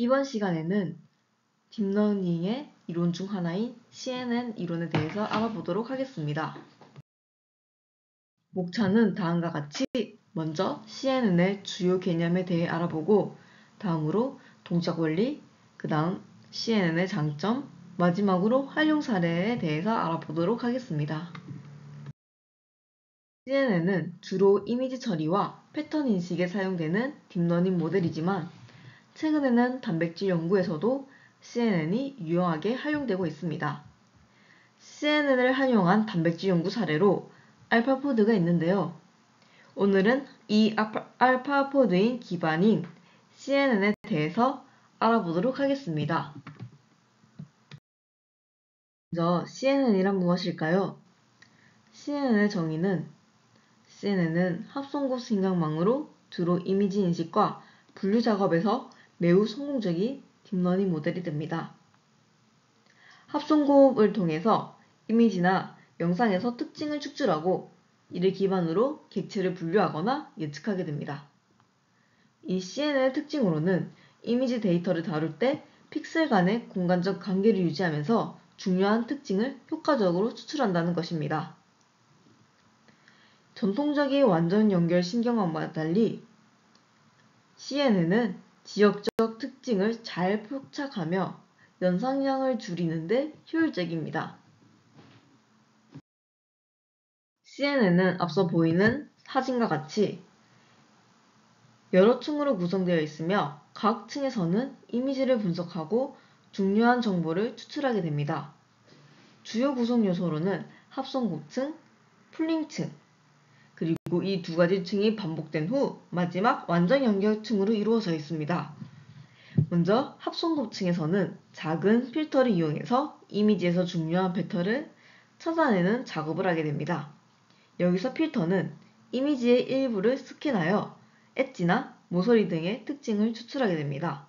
이번 시간에는 딥러닝의 이론 중 하나인 CNN 이론에 대해서 알아보도록 하겠습니다. 목차는 다음과 같이 먼저 CNN의 주요 개념에 대해 알아보고 다음으로 동작 원리, 그 다음 CNN의 장점, 마지막으로 활용 사례에 대해서 알아보도록 하겠습니다. CNN은 주로 이미지 처리와 패턴 인식에 사용되는 딥러닝 모델이지만 최근에는 단백질 연구에서도 CNN이 유용하게 활용되고 있습니다. CNN을 활용한 단백질 연구 사례로 알파포드가 있는데요. 오늘은 이 알파포드인 기반인 CNN에 대해서 알아보도록 하겠습니다. 먼저 CNN이란 무엇일까요? CNN의 정의는 CNN은 합성곱 신경망으로 주로 이미지 인식과 분류 작업에서 매우 성공적인 딥러닝 모델이 됩니다. 합성곱을 통해서 이미지나 영상에서 특징을 축출하고 이를 기반으로 객체를 분류하거나 예측하게 됩니다. 이 CNN의 특징으로는 이미지 데이터를 다룰 때 픽셀 간의 공간적 관계를 유지하면서 중요한 특징을 효과적으로 추출한다는 것입니다. 전통적인 완전 연결 신경망과 달리 CNN은 지역적 특징을 잘 포착하며 연상량을 줄이는 데 효율적입니다. CNN은 앞서 보이는 사진과 같이 여러 층으로 구성되어 있으며 각 층에서는 이미지를 분석하고 중요한 정보를 추출하게 됩니다. 주요 구성 요소로는 합성곱층, 풀링층, 그리고 이 두 가지 층이 반복된 후 마지막 완전 연결층으로 이루어져 있습니다. 먼저 합성곱층에서는 작은 필터를 이용해서 이미지에서 중요한 패턴을 찾아내는 작업을 하게 됩니다. 여기서 필터는 이미지의 일부를 스캔하여 엣지나 모서리 등의 특징을 추출하게 됩니다.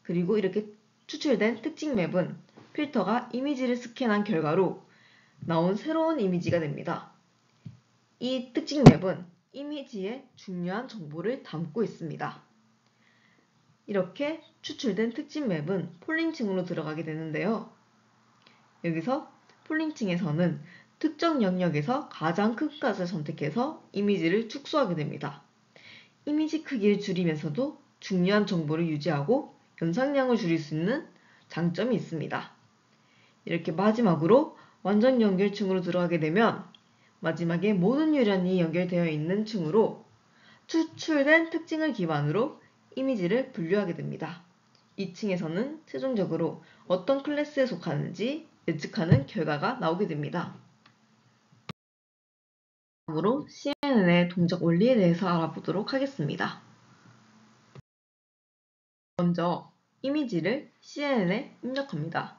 그리고 이렇게 추출된 특징 맵은 필터가 이미지를 스캔한 결과로 나온 새로운 이미지가 됩니다. 이 특징 맵은 이미지의 중요한 정보를 담고 있습니다. 이렇게 추출된 특징 맵은 폴링층으로 들어가게 되는데요. 여기서 폴링층에서는 특정 영역에서 가장 큰 값을 선택해서 이미지를 축소하게 됩니다. 이미지 크기를 줄이면서도 중요한 정보를 유지하고 연상량을 줄일 수 있는 장점이 있습니다. 이렇게 마지막으로 완전 연결층으로 들어가게 되면 마지막에 모든 뉴런이 연결되어 있는 층으로 추출된 특징을 기반으로 이미지를 분류하게 됩니다. 이 층에서는 최종적으로 어떤 클래스에 속하는지 예측하는 결과가 나오게 됩니다. 다음으로 CNN의 동작 원리에 대해서 알아보도록 하겠습니다. 먼저 이미지를 CNN에 입력합니다.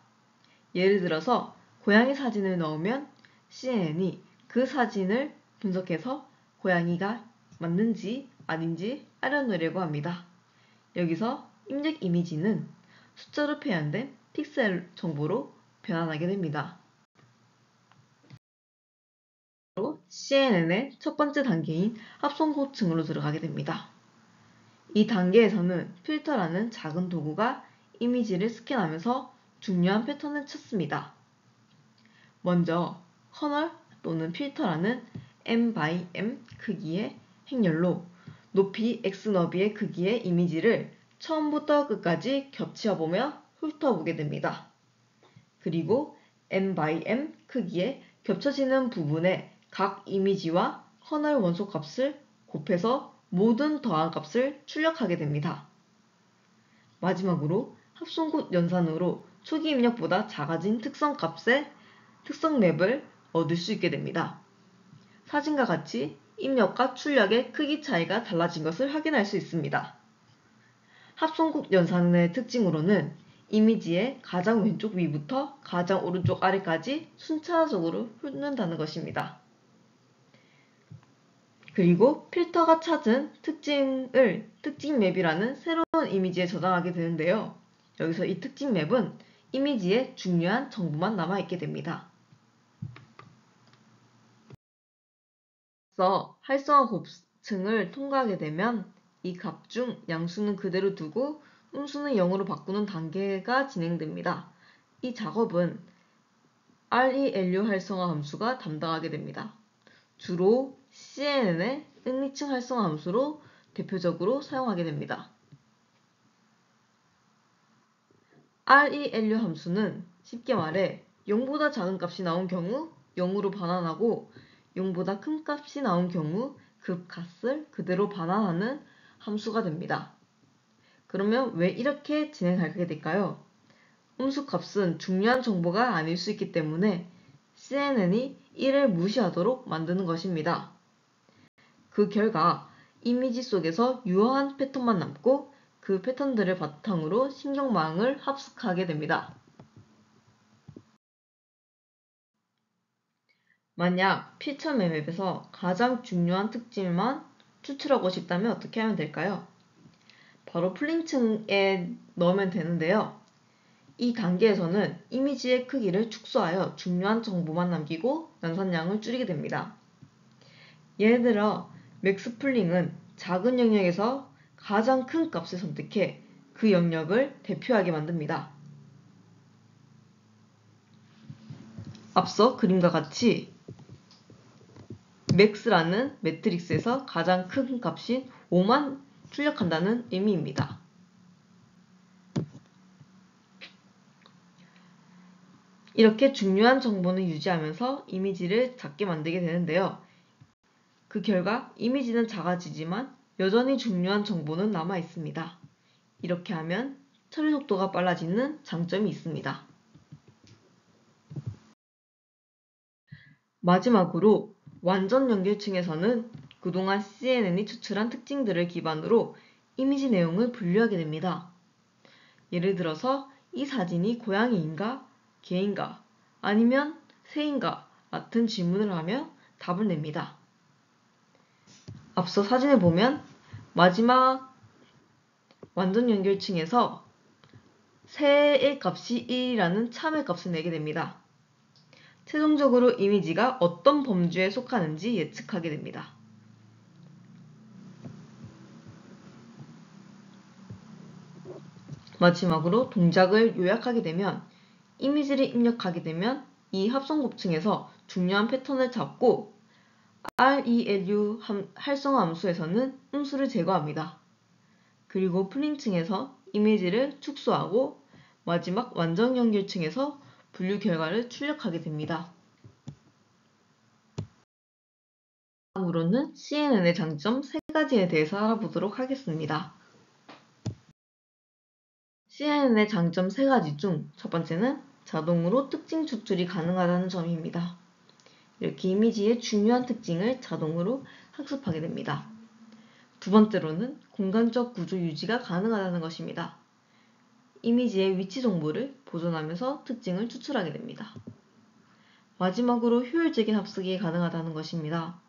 예를 들어서 고양이 사진을 넣으면 CNN이 그 사진을 분석해서 고양이가 맞는지 아닌지 알아내려고 합니다. 여기서 입력 이미지는 숫자로 표현된 픽셀 정보로 변환하게 됩니다. CNN의 첫 번째 단계인 합성고층으로 들어가게 됩니다. 이 단계에서는 필터라는 작은 도구가 이미지를 스캔하면서 중요한 패턴을 찾습니다. 먼저 커널 또는 필터라는 M×M 크기의 행렬로 높이 X 너비의 크기의 이미지를 처음부터 끝까지 겹쳐보며 훑어보게 됩니다. 그리고 M×M 크기의 겹쳐지는 부분에 각 이미지와 커널 원소값을 곱해서 모든 더한 값을 출력하게 됩니다. 마지막으로 합성곱 연산으로 초기 입력보다 작아진 특성값의 특성 맵을 얻을 수 있게 됩니다. 사진과 같이 입력과 출력의 크기 차이가 달라진 것을 확인할 수 있습니다. 합성곱 연산의 특징으로는 이미지의 가장 왼쪽 위부터 가장 오른쪽 아래까지 순차적으로 훑는다는 것입니다. 그리고 필터가 찾은 특징을 특징 맵이라는 새로운 이미지에 저장하게 되는데요. 여기서 이 특징 맵은 이미지에 중요한 정보만 남아있게 됩니다. 그래서 활성화 곱층을 통과하게 되면 이 값 중 양수는 그대로 두고 음수는 0으로 바꾸는 단계가 진행됩니다. 이 작업은 ReLU 활성화 함수가 담당하게 됩니다. 주로 CNN의 응리층 활성화 함수로 대표적으로 사용하게 됩니다. ReLU 함수는 쉽게 말해 0보다 작은 값이 나온 경우 0으로 반환하고 0보다 큰 값이 나온 경우 그 값을 그대로 반환하는 함수가 됩니다. 그러면 왜 이렇게 진행하게 될까요? 음수값은 중요한 정보가 아닐 수 있기 때문에 CNN이 이를 무시하도록 만드는 것입니다. 그 결과 이미지 속에서 유효한 패턴만 남고 그 패턴들을 바탕으로 신경망을 합숙하게 됩니다. 만약 피처 맵에서 가장 중요한 특징만 추출하고 싶다면 어떻게 하면 될까요? 바로 플링층에 넣으면 되는데요. 이 단계에서는 이미지의 크기를 축소하여 중요한 정보만 남기고 연산량을 줄이게 됩니다. 예를 들어 맥스플링은 작은 영역에서 가장 큰 값을 선택해 그 영역을 대표하게 만듭니다. 앞서 그림과 같이 맥스라는 매트릭스에서 가장 큰 값인 5만 출력한다는 의미입니다. 이렇게 중요한 정보는 유지하면서 이미지를 작게 만들게 되는데요. 그 결과 이미지는 작아지지만 여전히 중요한 정보는 남아 있습니다. 이렇게 하면 처리 속도가 빨라지는 장점이 있습니다. 마지막으로 완전 연결층에서는 그동안 CNN이 추출한 특징들을 기반으로 이미지 내용을 분류하게 됩니다. 예를 들어서 이 사진이 고양이인가, 개인가, 아니면 새인가 같은 질문을 하며 답을 냅니다. 앞서 사진을 보면 마지막 완전 연결층에서 새의 값이 1이라는 참의 값을 내게 됩니다. 최종적으로 이미지가 어떤 범주에 속하는지 예측하게 됩니다. 마지막으로 동작을 요약하게 되면 이미지를 입력하게 되면 이 합성 곱층에서 중요한 패턴을 잡고 ReLU 활성화 함수에서는 음수를 제거합니다. 그리고 플링층에서 이미지를 축소하고 마지막 완전 연결층에서 분류 결과를 출력하게 됩니다. 다음으로는 CNN의 장점 3가지에 대해서 알아보도록 하겠습니다. CNN의 장점 3가지 중 첫 번째는 자동으로 특징 추출이 가능하다는 점입니다. 이렇게 이미지의 중요한 특징을 자동으로 학습하게 됩니다. 두 번째로는 공간적 구조 유지가 가능하다는 것입니다. 이미지의 위치 정보를 보존하면서 특징을 추출하게 됩니다. 마지막으로 효율적인 합숙이 가능하다는 것입니다.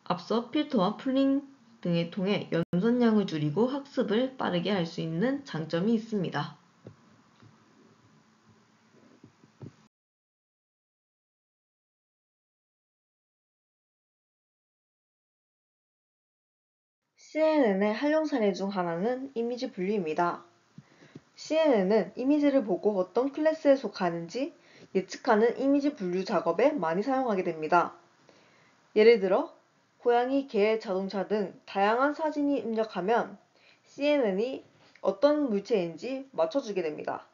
앞서 필터와 풀링 등을 통해 연산량을 줄이고 학습을 빠르게 할 수 있는 장점이 있습니다. CNN의 활용 사례 중 하나는 이미지 분류입니다. CNN은 이미지를 보고 어떤 클래스에 속하는지 예측하는 이미지 분류 작업에 많이 사용하게 됩니다. 예를 들어 고양이, 개, 자동차 등 다양한 사진이 입력하면 CNN이 어떤 물체인지 맞춰주게 됩니다.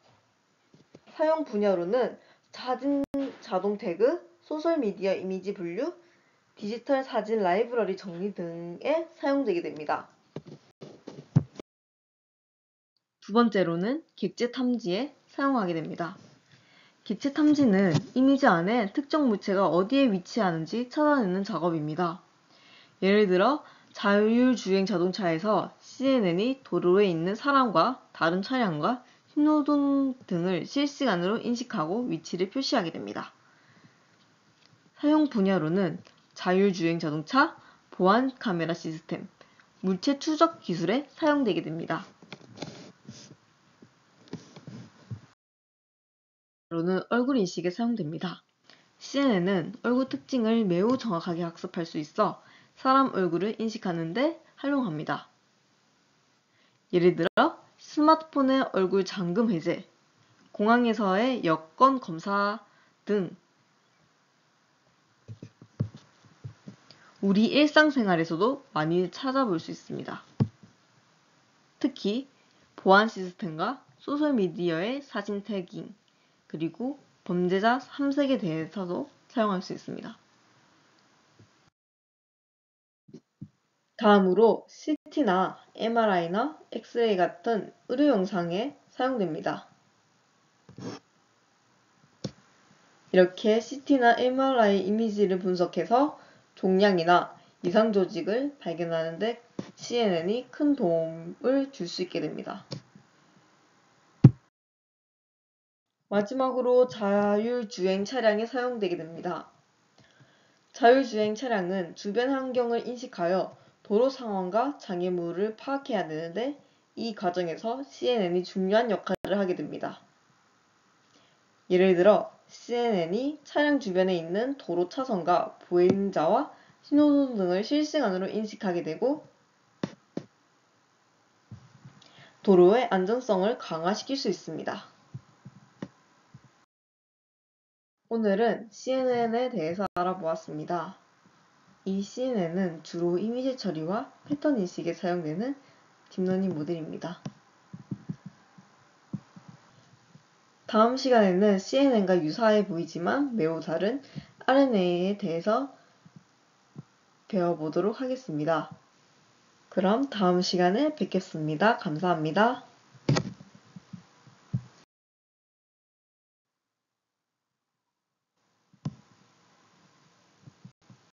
사용 분야로는 사진 자동 태그, 소셜미디어 이미지 분류, 디지털 사진 라이브러리 정리 등에 사용되게 됩니다. 두 번째로는 객체 탐지에 사용하게 됩니다. 객체 탐지는 이미지 안에 특정 물체가 어디에 위치하는지 찾아내는 작업입니다. 예를 들어 자율주행 자동차에서 CNN이 도로에 있는 사람과 다른 차량과 신호등 등을 실시간으로 인식하고 위치를 표시하게 됩니다. 사용 분야로는 자율주행 자동차, 보안 카메라 시스템, 물체 추적 기술에 사용되게 됩니다. 로는 얼굴 인식에 사용됩니다. CNN은 얼굴 특징을 매우 정확하게 학습할 수 있어 사람 얼굴을 인식하는 데 활용합니다. 예를 들어 스마트폰의 얼굴 잠금 해제, 공항에서의 여권 검사 등 우리 일상생활에서도 많이 찾아볼 수 있습니다. 특히 보안 시스템과 소셜미디어의 사진 태깅, 그리고 범죄자 탐색에 대해서도 사용할 수 있습니다. 다음으로 CT나 MRI나 엑스레이 같은 의료 영상에 사용됩니다. 이렇게 CT나 MRI 이미지를 분석해서 종양이나 이상 조직을 발견하는 데 CNN이 큰 도움을 줄 수 있게 됩니다. 마지막으로 자율주행 차량에 사용되게 됩니다. 자율주행 차량은 주변 환경을 인식하여 도로 상황과 장애물을 파악해야 되는데 이 과정에서 CNN이 중요한 역할을 하게 됩니다. 예를 들어 CNN이 차량 주변에 있는 도로 차선과 보행자와 신호등 등을 실시간으로 인식하게 되고 도로의 안전성을 강화시킬 수 있습니다. 오늘은 CNN에 대해서 알아보았습니다. 이 CNN은 주로 이미지 처리와 패턴 인식에 사용되는 딥러닝 모델입니다. 다음 시간에는 CNN과 유사해 보이지만 매우 다른 RNA에 대해서 배워보도록 하겠습니다. 그럼 다음 시간에 뵙겠습니다. 감사합니다.